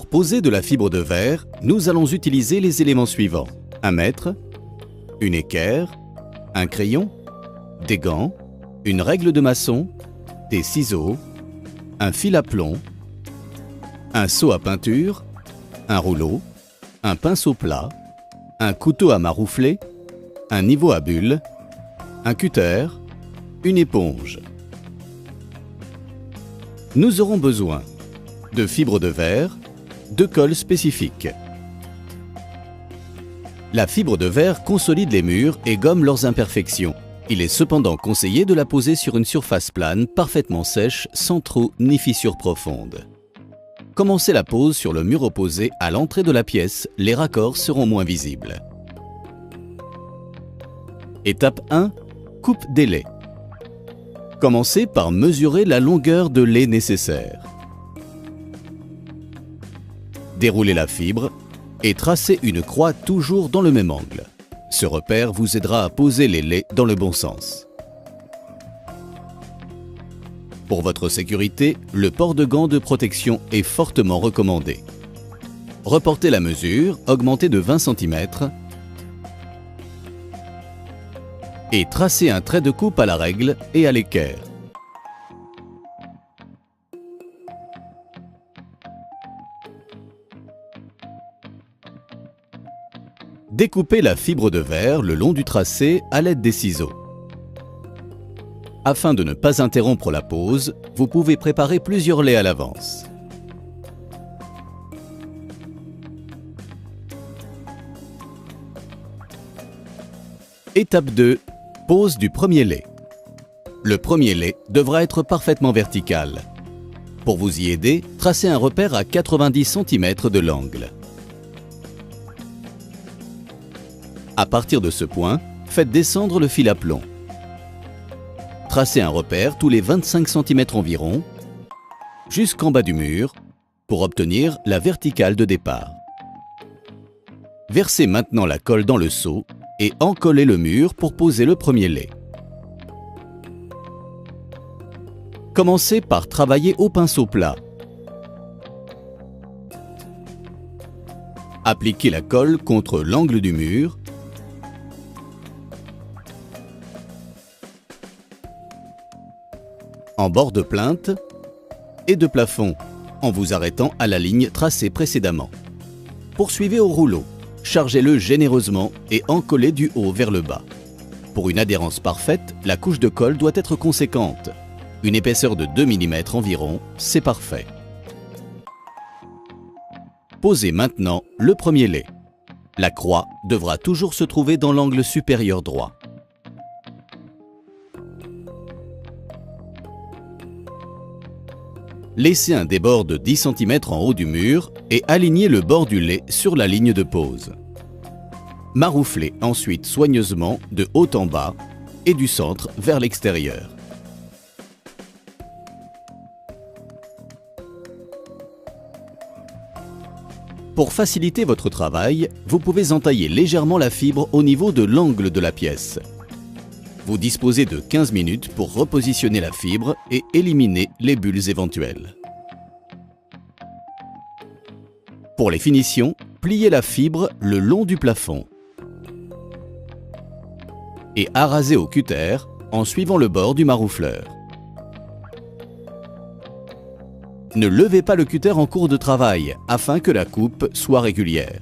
Pour poser de la fibre de verre, nous allons utiliser les éléments suivants: un mètre, une équerre, un crayon, des gants, une règle de maçon, des ciseaux, un fil à plomb, un seau à peinture, un rouleau, un pinceau plat, un couteau à maroufler, un niveau à bulles, un cutter, une éponge. Nous aurons besoin de fibres de verre, de colle spécifique. La fibre de verre consolide les murs et gomme leurs imperfections. Il est cependant conseillé de la poser sur une surface plane, parfaitement sèche, sans trou ni fissure profonde. Commencez la pose sur le mur opposé à l'entrée de la pièce, les raccords seront moins visibles. Étape 1. Coupe des lais. Commencez par mesurer la longueur de lait nécessaire. Déroulez la fibre et tracez une croix toujours dans le même angle. Ce repère vous aidera à poser les laits dans le bon sens. Pour votre sécurité, le port de gants de protection est fortement recommandé. Reportez la mesure, augmentez de 20 cm et tracez un trait de coupe à la règle et à l'équerre. Découpez la fibre de verre le long du tracé à l'aide des ciseaux. Afin de ne pas interrompre la pose, vous pouvez préparer plusieurs laits à l'avance. Étape 2. Pose du premier lait. Le premier lait devra être parfaitement vertical. Pour vous y aider, tracez un repère à 90 cm de l'angle. À partir de ce point, faites descendre le fil à plomb. Tracez un repère tous les 25 cm environ, jusqu'en bas du mur, pour obtenir la verticale de départ. Versez maintenant la colle dans le seau et encollez le mur pour poser le premier lait. Commencez par travailler au pinceau plat. Appliquez la colle contre l'angle du mur. En bord de plainte et de plafond, en vous arrêtant à la ligne tracée précédemment. Poursuivez au rouleau, chargez-le généreusement et encollez du haut vers le bas. Pour une adhérence parfaite, la couche de colle doit être conséquente. Une épaisseur de 2 mm environ, c'est parfait. Posez maintenant le premier lait. La croix devra toujours se trouver dans l'angle supérieur droit. Laissez un débord de 10 cm en haut du mur et alignez le bord du lait sur la ligne de pose. Marouflez ensuite soigneusement de haut en bas et du centre vers l'extérieur. Pour faciliter votre travail, vous pouvez entailler légèrement la fibre au niveau de l'angle de la pièce. Vous disposez de 15 minutes pour repositionner la fibre et éliminer les bulles éventuelles. Pour les finitions, pliez la fibre le long du plafond et arasez au cutter en suivant le bord du maroufleur. Ne levez pas le cutter en cours de travail afin que la coupe soit régulière.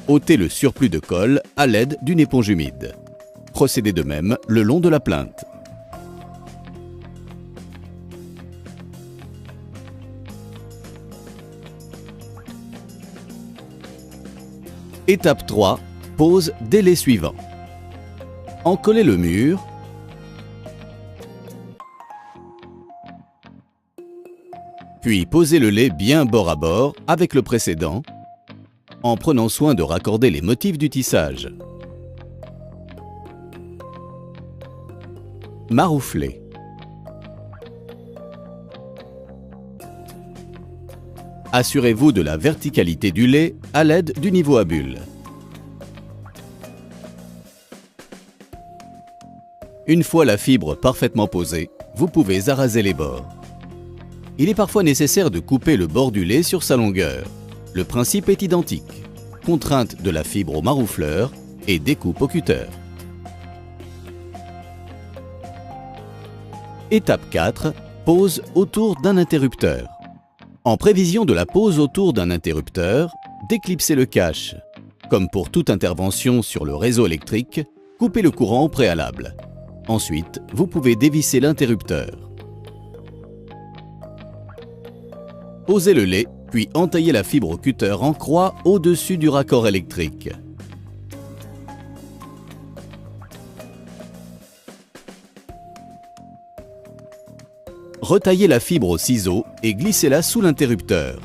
Ôtez le surplus de colle à l'aide d'une éponge humide. Procédez de même le long de la plainte. Étape 3. Pose des laits suivants. Encollez le mur. Puis posez le lait bien bord à bord avec le précédent, en prenant soin de raccorder les motifs du tissage. Marouflez. Assurez-vous de la verticalité du lait à l'aide du niveau à bulles. Une fois la fibre parfaitement posée, vous pouvez araser les bords. il est parfois nécessaire de couper le bord du lait sur sa longueur. Le principe est identique. Contrainte de la fibre au maroufleur et découpe au cutter. Étape 4. Pose autour d'un interrupteur. En prévision de la pose autour d'un interrupteur, déclipsez le cache. Comme pour toute intervention sur le réseau électrique, coupez le courant au préalable. Ensuite, vous pouvez dévisser l'interrupteur. Posez le lait, puis entaillez la fibre au cutter en croix au-dessus du raccord électrique. Retaillez la fibre au ciseau et glissez-la sous l'interrupteur.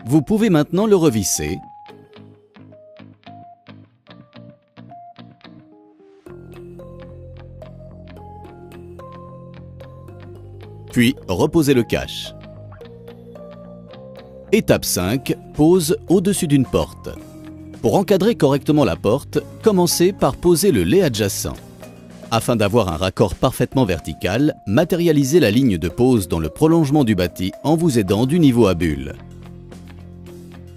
Vous pouvez maintenant le revisser. Puis reposez le cache. Étape 5. Pose au-dessus d'une porte. Pour encadrer correctement la porte, commencez par poser le lait adjacent. Afin d'avoir un raccord parfaitement vertical, matérialisez la ligne de pose dans le prolongement du bâti en vous aidant du niveau à bulle.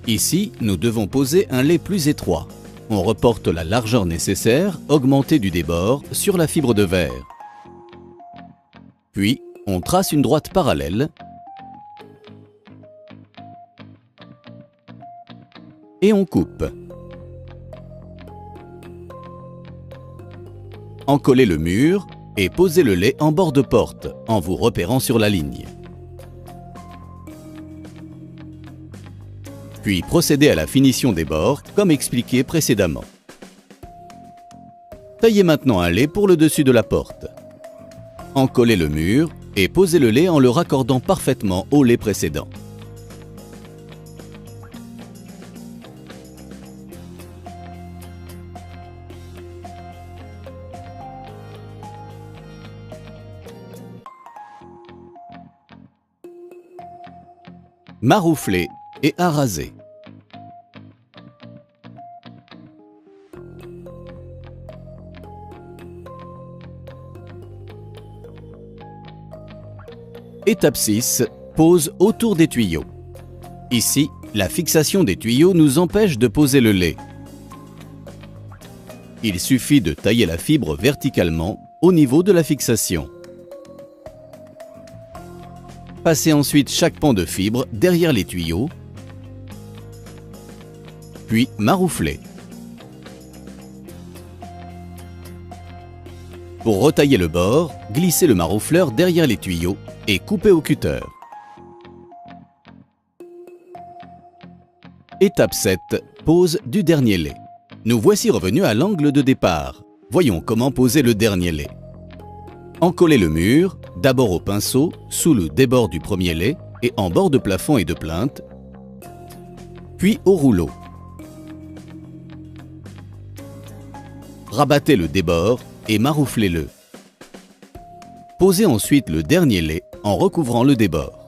Ici, nous devons poser un lait plus étroit. On reporte la largeur nécessaire, augmentée du débord, sur la fibre de verre. Puis, on trace une droite parallèle et on coupe. Encollez le mur et posez le lait en bord de porte en vous repérant sur la ligne. Puis procédez à la finition des bords comme expliqué précédemment. Taillez maintenant un lait pour le dessus de la porte. Encollez le mur et posez le lait en le raccordant parfaitement au lait précédent. Maroufler et araser. Étape 6. Pose autour des tuyaux. Ici, la fixation des tuyaux nous empêche de poser le lait. Il suffit de tailler la fibre verticalement au niveau de la fixation. Passez ensuite chaque pan de fibre derrière les tuyaux, puis marouflez. Pour retailler le bord, glissez le maroufleur derrière les tuyaux et coupez au cutter. Étape 7. Pose du dernier lait. Nous voici revenus à l'angle de départ. Voyons comment poser le dernier lait. Encollez le mur, d'abord au pinceau, sous le débord du premier lait et en bord de plafond et de plinthe, puis au rouleau. Rabattez le débord et marouflez-le. Posez ensuite le dernier lait en recouvrant le débord.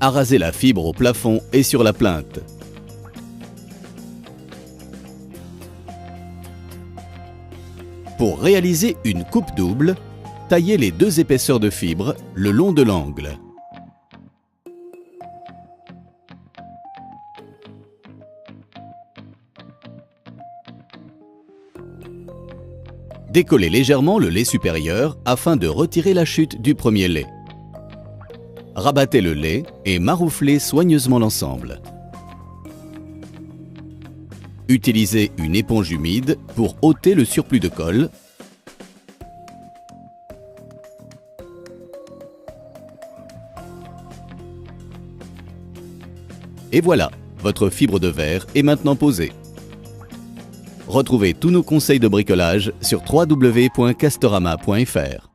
Arasez la fibre au plafond et sur la plinthe. Pour réaliser une coupe double, taillez les deux épaisseurs de fibre le long de l'angle. Décollez légèrement le lait supérieur afin de retirer la chute du premier lait. Rabattez le lait et marouflez soigneusement l'ensemble. Utilisez une éponge humide pour ôter le surplus de colle. Et voilà, votre fibre de verre est maintenant posée. Retrouvez tous nos conseils de bricolage sur www.castorama.fr.